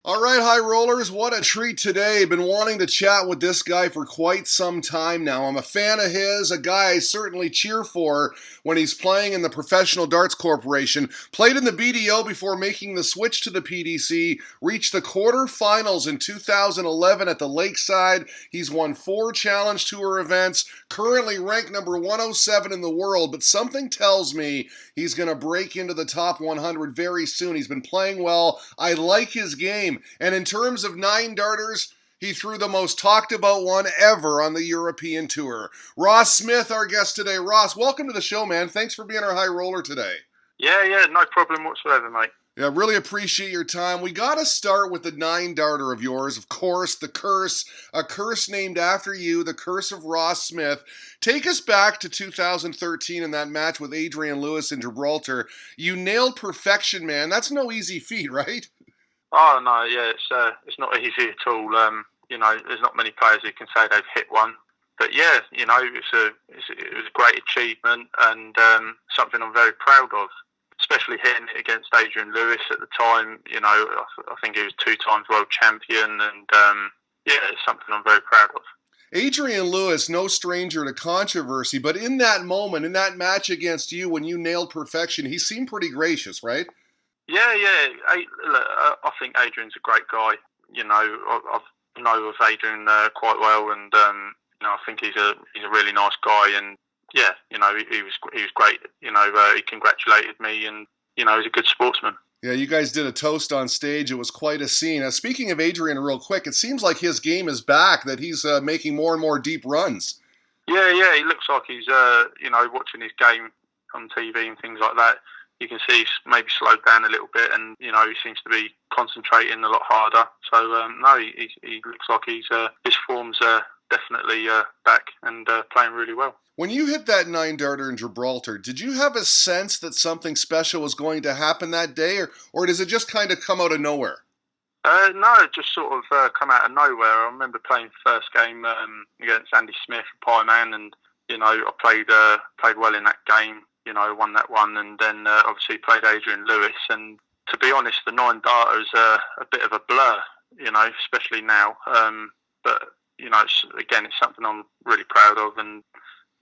All right, high rollers, what a treat today. Been wanting to chat with this guy for quite some time now. I'm a fan of his, a guy I certainly cheer for when he's playing in the Professional Darts Corporation. Played in the BDO before making the switch to the PDC, reached the quarterfinals in 2011 at the Lakeside. He's won 4 Challenge Tour events, currently ranked number 107 in the world, but something tells me he's going to break into the top 100 very soon. He's been playing well. I like his game. And in terms of 9-darters, he threw the most talked about one ever on the European Tour. Ross Smith, our guest today. Ross, welcome to the show, man. Thanks for being our high roller today. Yeah, no problem whatsoever, mate. Yeah, really appreciate your time. We got to start with the 9-darter of yours, of course, the curse, a curse named after you, the curse of Ross Smith. Take us back to 2013 in that match with Adrian Lewis in Gibraltar. You nailed perfection, man. That's no easy feat, right? Oh no, yeah, it's not easy at all. There's not many players who can say they've hit one, but yeah, it was a great achievement and something I'm very proud of. Especially hitting it against Adrian Lewis at the time. I think he was 2 times world champion, and it's something I'm very proud of. Adrian Lewis, no stranger to controversy, but in that moment, in that match against you, when you nailed perfection, he seemed pretty gracious, right? Yeah. I think Adrian's a great guy. I know of Adrian quite well, and I think he's a really nice guy. And yeah, he was great. He congratulated me, and he's a good sportsman. Yeah, you guys did a toast on stage. It was quite a scene. Speaking of Adrian, real quick, it seems like his game is back. That he's making more and more deep runs. Yeah. He looks like he's watching his game on TV and things like that. You can see he's maybe slowed down a little bit, and he seems to be concentrating a lot harder. So he looks like his form's definitely back and playing really well. When you hit that 9-darter in Gibraltar, did you have a sense that something special was going to happen that day, or does it just kind of come out of nowhere? No, it just sort of come out of nowhere. I remember playing the first game against Andy Smith, Pie Man, and I played well in that game. Won that one, and then obviously played Adrian Lewis. And to be honest, the 9-darter is a bit of a blur, especially now. But it's something I'm really proud of, and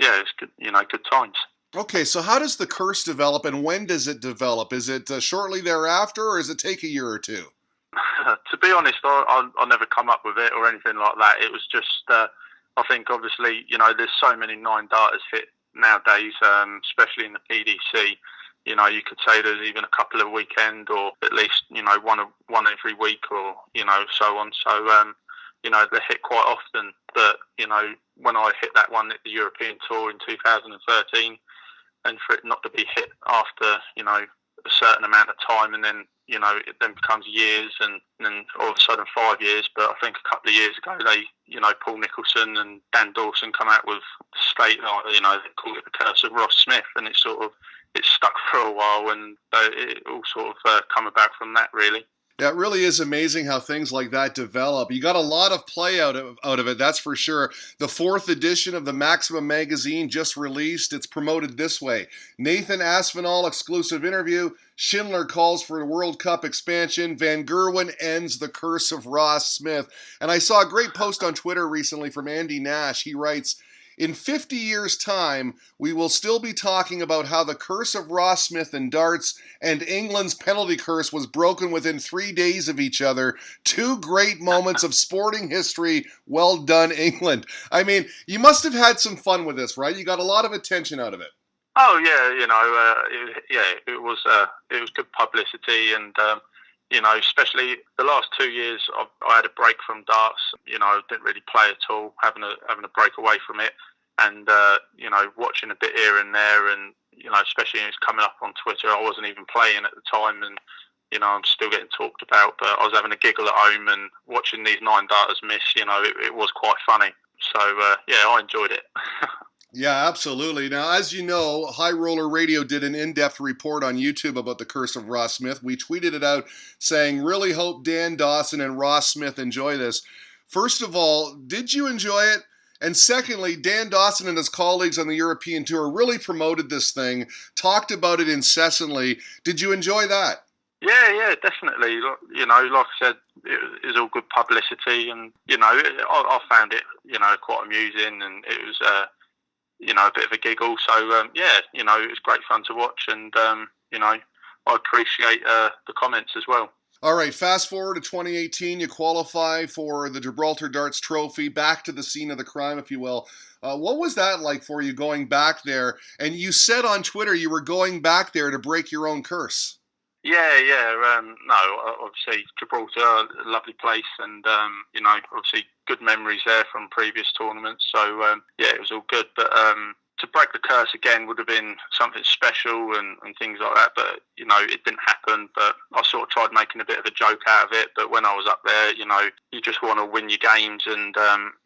yeah, it's good, good times. Okay, so how does the curse develop, and when does it develop? Is it shortly thereafter, or does it take a year or two? To be honest, I never come up with it or anything like that. It was just, I think obviously, there's so many 9-darters hit nowadays, especially in the PDC. You could say there's even a couple of weekend, or at least one every week, or so on. So they're hit quite often. But when I hit that one at the European Tour in 2013, and for it not to be hit after a certain amount of time, and then it then becomes years, and then all of a sudden 5 years. But I think a couple of years ago, they, Paul Nicholson and Dan Dawson come out with the state, they call it the curse of Ross Smith, and it stuck for a while, and it all sort of come about from that, really. Yeah, it really is amazing how things like that develop. You got a lot of play out of it, that's for sure. The 4th edition of the Maximum magazine just released. It's promoted this way. Nathan Aspinall exclusive interview. Schindler calls for a World Cup expansion. Van Gerwen ends the curse of Ross Smith. And I saw a great post on Twitter recently from Andy Nash. He writes, in 50 years' time, we will still be talking about how the curse of Ross Smith in darts and England's penalty curse was broken within 3 days of each other. 2 great moments of sporting history. Well done, England. I mean, you must have had some fun with this, right? You got a lot of attention out of it. Oh yeah, it was good publicity, and especially the last 2 years, I had a break from darts. I didn't really play at all, having a break away from it, and watching a bit here and there, and especially when it's coming up on Twitter. I wasn't even playing at the time, and I'm still getting talked about. But I was having a giggle at home and watching these 9-darters miss. It was quite funny. So I enjoyed it. Yeah, absolutely. Now, as you know, High Roller Radio did an in-depth report on YouTube about the curse of Ross Smith. We tweeted it out saying, really hope Dan Dawson and Ross Smith enjoy this. First of all, did you enjoy it? And secondly, Dan Dawson and his colleagues on the European Tour really promoted this thing, talked about it incessantly. Did you enjoy that? Yeah, definitely. You know, like I said, it was all good publicity, and you know, I found it, you know, quite amusing, and it was, you know, a bit of a giggle. So yeah, you know, it was great fun to watch, and you know, I appreciate the comments as well. All right, fast forward to 2018, you qualify for the Gibraltar Darts Trophy, back to the scene of the crime, if you will. What was that like for you going back there? And you said on Twitter you were going back there to break your own curse. Yeah. No, obviously Gibraltar, a lovely place, and you know, obviously good memories there from previous tournaments. So yeah, it was all good. But to break the curse again would have been something special and things like that. But you know, it didn't happen. But I sort of tried making a bit of a joke out of it. But when I was up there, you know, you just want to win your games, and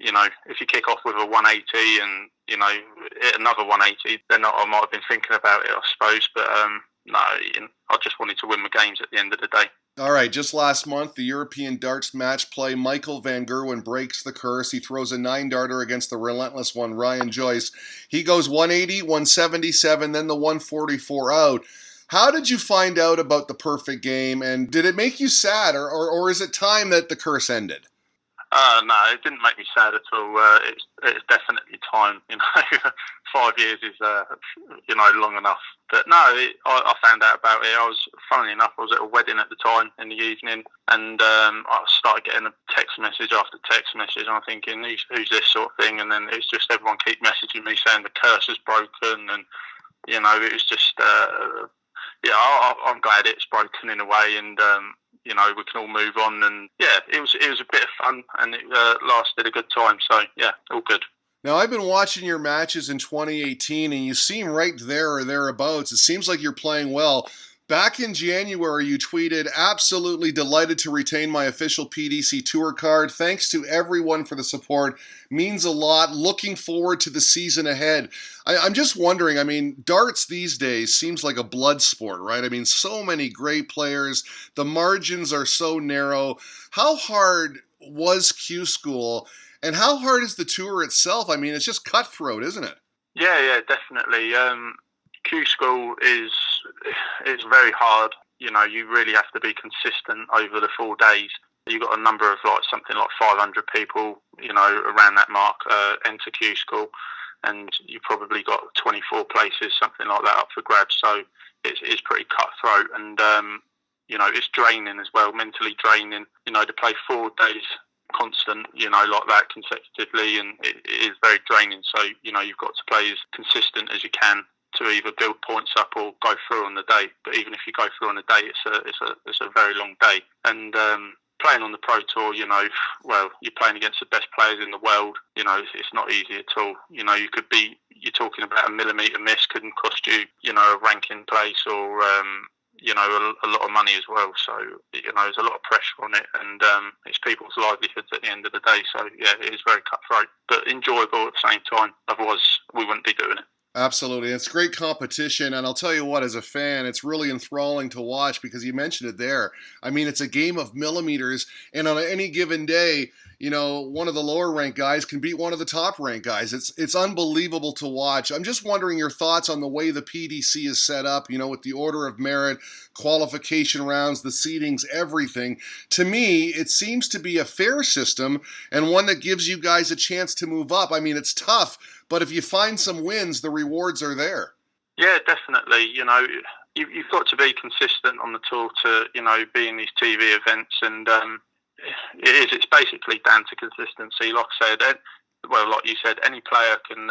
you know, if you kick off with a 180 and you know hit another 180, then I might have been thinking about it, I suppose. But no, I just wanted to win my games at the end of the day. All right, just last month, the European darts match play, Michael Van Gerwen breaks the curse. He throws a 9-darter against the relentless one, Ryan Joyce. He goes 180, 177, then the 144 out. How did you find out about the perfect game, and did it make you sad, or is it time that the curse ended? No, it didn't make me sad at all. It's definitely time. You know, 5 years is you know, long enough. But no, I found out about it. Funnily enough, I was at a wedding at the time in the evening, and I started getting a text message after text message. And I'm thinking, who's this sort of thing? And then it's just everyone keep messaging me saying the curse is broken, and you know, it was just yeah, I'm glad it's broken in a way, and you know, we can all move on. And yeah, it was a bit of fun, and it lasted a good time. So yeah, all good. Now, I've been watching your matches in 2018, and you seem right there or thereabouts. It seems like you're playing well. Back in January, you tweeted, absolutely delighted to retain my official PDC Tour card. Thanks to everyone for the support. Means a lot. Looking forward to the season ahead. I'm just wondering, I mean, darts these days seems like a blood sport, right? I mean, so many great players. The margins are so narrow. How hard was Q School, and how hard is the tour itself? I mean, it's just cutthroat, isn't it? Yeah, definitely. Q school is very hard. You know, you really have to be consistent over the 4 days. You've got a number of something like 500 people, you know, around that mark enter Q school, and you probably got 24 places, something like that, up for grabs. So it's pretty cutthroat, and you know, it's draining as well, mentally draining. You know, to play 4 days constant, you know, like that consecutively, and it is very draining. So, you know, you've got to play as consistent as you can to either build points up or go through on the day. But even if you go through on the day, it's a very long day. And playing on the Pro Tour, you know, well, you're playing against the best players in the world. You know, it's not easy at all. You know, you're talking about a millimetre miss could cost you, you know, a ranking place, or you know, a lot of money as well. So, you know, there's a lot of pressure on it, and it's people's livelihoods at the end of the day. So, yeah, it is very cutthroat, but enjoyable at the same time. Otherwise, we wouldn't be doing it. Absolutely. It's great competition. And I'll tell you what, as a fan, it's really enthralling to watch because you mentioned it there. I mean, it's a game of millimeters. And on any given day, you know, one of the lower ranked guys can beat one of the top ranked guys. It's unbelievable to watch. I'm just wondering your thoughts on the way the PDC is set up, you know, with the order of merit, qualification rounds, the seedings, everything. To me, it seems to be a fair system and one that gives you guys a chance to move up. I mean, it's tough, but if you find some wins, the rewards are there. Yeah, definitely. You know, you've got to be consistent on the tour to, you know, be in these TV events, and it's basically down to consistency. Like I said, well, like you said, any player can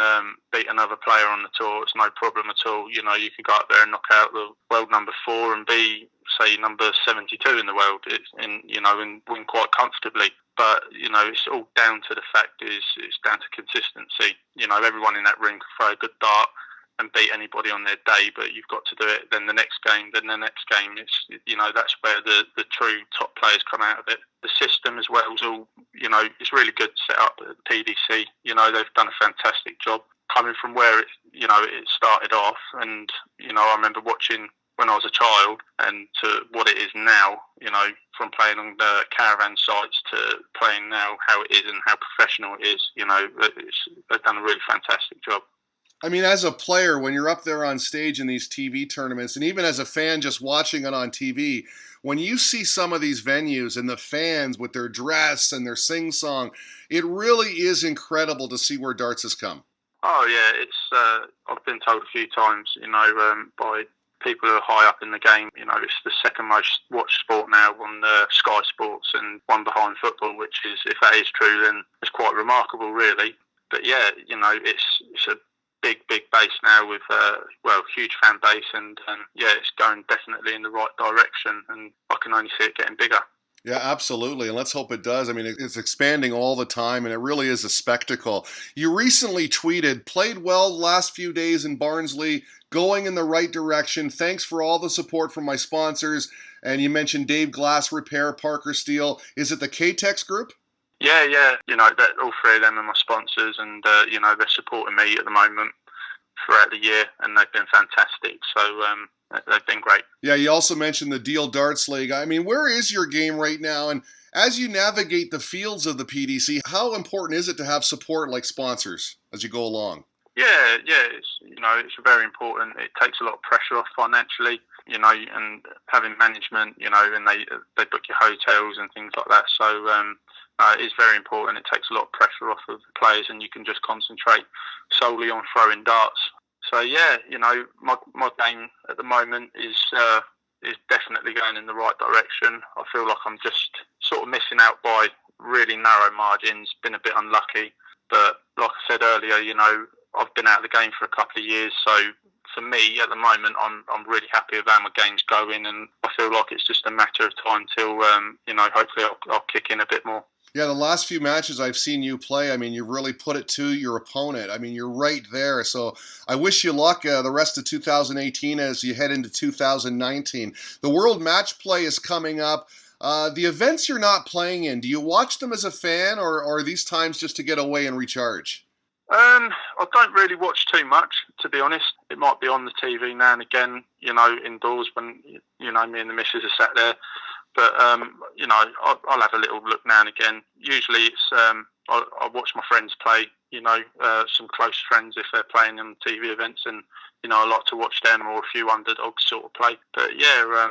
beat another player on the tour. It's no problem at all. You know, you can go up there and knock out the world number 4 and be, say, number 72 in the world, you know, and win quite comfortably. But, you know, it's all down to the fact it's down to consistency. You know, everyone in that room can throw a good dart and beat anybody on their day, but you've got to do it. Then the next game, It's, you know, that's where the true top players come out of it. The system as well is all, you know, it's really good set up at PDC. You know, they've done a fantastic job coming from where it started off. And, you know, I remember watching when I was a child and to what it is now, you know, from playing on the caravan sites to playing now, how it is and how professional it is. You know, they've done a really fantastic job. I mean, as a player, when you're up there on stage in these TV tournaments, and even as a fan just watching it on TV, when you see some of these venues and the fans with their dress and their sing-song, it really is incredible to see where darts has come. Oh yeah, it's I've been told a few times, by people who are high up in the game. It's the second most watched sport now on Sky Sports, and one behind football. Which is, if that is true, then it's quite remarkable, really. But yeah, it's a big base now with huge fan base, and yeah, it's going definitely in the right direction, and I can only see it getting bigger. Yeah, absolutely. And let's hope it does. I mean, it's expanding all the time, and it really is a spectacle. You recently tweeted, played well the last few days in Barnsley, going in the right direction. Thanks for all the support from my sponsors. And you mentioned Dave Glass Repair, Parker Steel. Is it the K-Tex Group? Yeah. All three of them are my sponsors, and they're supporting me at the moment throughout the year, and they've been fantastic. So they've been great. Yeah, you also mentioned the Deal Darts League. I mean, where is your game right now? And as you navigate the fields of the PDC, how important is it to have support like sponsors as you go along? Yeah, it's very important. It takes a lot of pressure off financially, and having management, and they book your hotels and things like that. So it is very important. It takes a lot of pressure off of the players, and you can just concentrate solely on throwing darts. So yeah, my game at the moment is definitely going in the right direction. I feel like I'm just sort of missing out by really narrow margins. Been a bit unlucky, but like I said earlier, I've been out of the game for a couple of years, so for me at the moment, I'm really happy with how my game's going, and I feel like it's just a matter of time till hopefully I'll kick in a bit more. Yeah, the last few matches I've seen you play, I mean, you really put it to your opponent. I mean, you're right there. So I wish you luck the rest of 2018 as you head into 2019. The World Match Play is coming up. The events you're not playing in, do you watch them as a fan, or are these times just to get away and recharge? I don't really watch too much, to be honest. It might be on the TV now and again, indoors when, me and the missus are sat there. But, I'll have a little look now and again. Usually it's, I watch my friends play, some close friends if they're playing in TV events, and, I like to watch them, or a few underdogs sort of play. But yeah,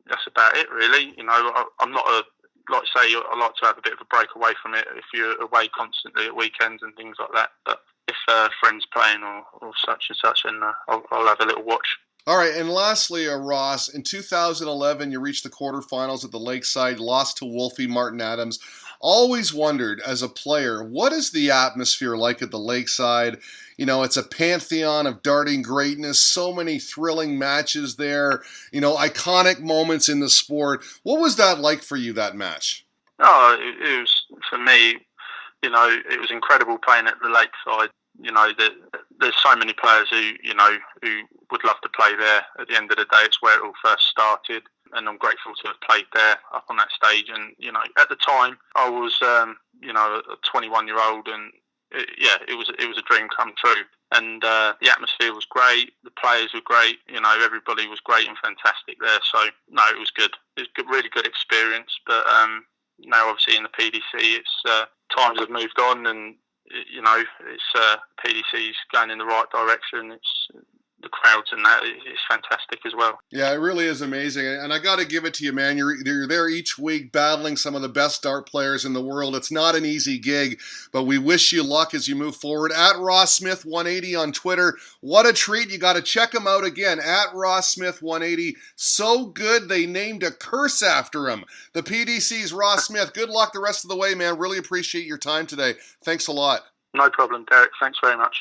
that's about it really. I'm not like I say, I like to have a bit of a break away from it if you're away constantly at weekends and things like that. But if friends playing or such and such, then I'll have a little watch. All right, and lastly, Ross, in 2011, you reached the quarterfinals at the Lakeside, lost to Wolfie Martin Adams. Always wondered, as a player, what is the atmosphere like at the Lakeside? It's a pantheon of darting greatness, so many thrilling matches there, iconic moments in the sport. What was that like for you, that match? Oh, it was, for me, it was incredible playing at the Lakeside. There's so many players who would love to play there. At the end of the day, it's where it all first started, and I'm grateful to have played there up on that stage. And at the time, I was a 21-year-old, and it was a dream come true. And the atmosphere was great, the players were great, everybody was great and fantastic there. So no, it was good. It was a really good experience. But now, obviously, in the PDC, it's times have moved on, and it's PDC's going in the right direction. It's the crowds and that is fantastic as well. Yeah, it really is amazing. And I got to give it to you, man. You're there each week battling some of the best dart players in the world. It's not an easy gig, but we wish you luck as you move forward. At Ross Smith 180 on Twitter. What a treat. You got to check him out again. At Ross Smith 180. So good they named a curse after him. The PDC's Ross Smith. Good luck the rest of the way, man. Really appreciate your time today. Thanks a lot. No problem, Derek. Thanks very much.